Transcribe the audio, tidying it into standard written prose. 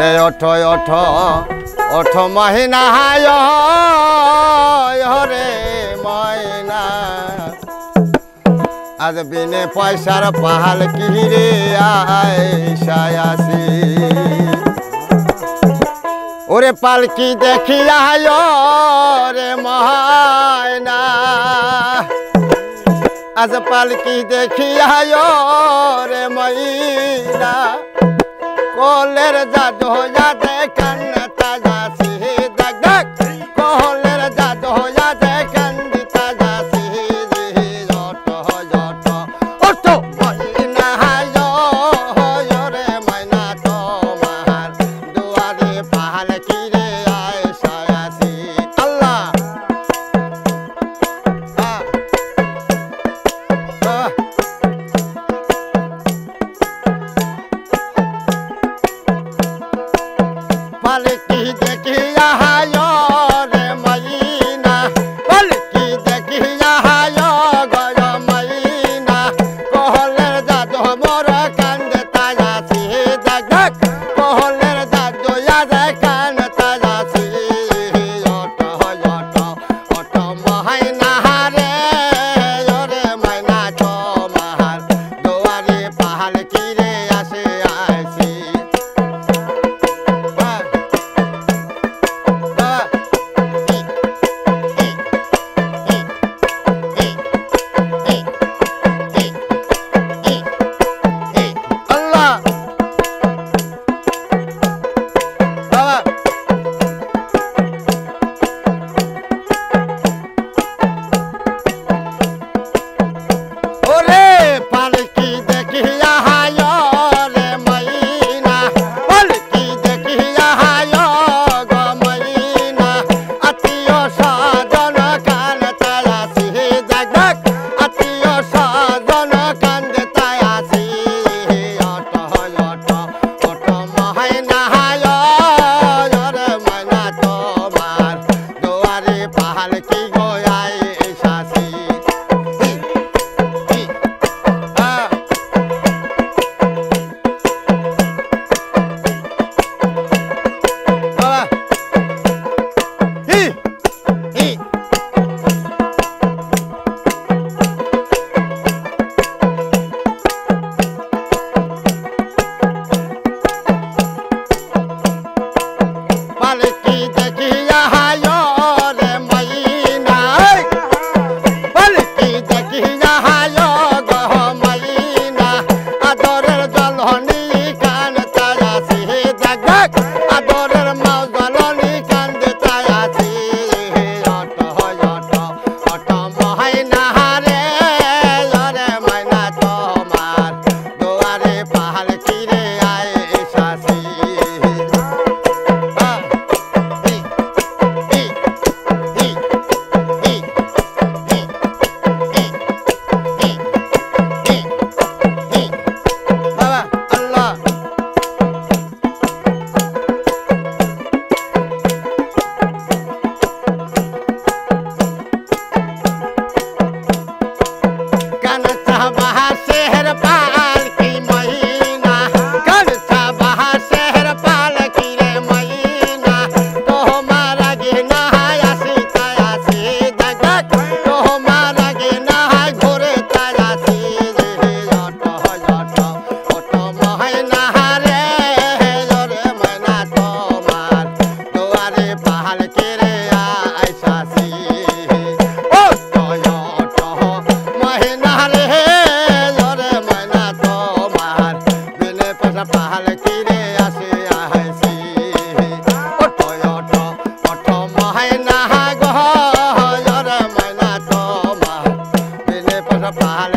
ওরে ওঠো ওঠো ওঠো মহিনা রে ময়না আজ বিনে পয়সার পাহাল কিরে আইসায়াসি ওরে পালকি দেখিয়া রে ময়না আজ পালকি দেখিয়া রে ময়না কোলের জাদু যাতে কান্না তাজাসি দেখ দেখ কোলের জাদু যাতে কান্দি তাজাসি ওঠো ওঠো ওঠো ময়না রে ময়না তোমার দুয়ারে পাহাল কিরে আইসায়াসি আল্লাহ পালকি দেখিয়া রে ময়না পালকি দেখিয়া গয় ময়না কোহলের জাদু মোর কান্দে তাজাসি দেখ দেখ কোহলের জাদু যাতে কান তাজাসি ওঠো ওঠো ওঠো ময়না রে রে ময়না তোমার দুয়ারে পাহাল কিরে আসে আইসি পালকি দেখিয়া রে ময়না পালকি দেখিয়া গহ ময়না আদরের জলহনি কান তাজাসি দেখ দেখ আদরের মাও জলহনি কান্দে তাজাসি ওঠো ওঠো ওঠো ময়না রে রে ময়না তোমার দুয়ারে পাহাল কিরে আইসাসি পাহাল কিরে আসে আইসি ওঠো ওঠো ওঠো ময়না রে ময়না তোমার বিনে পাহাল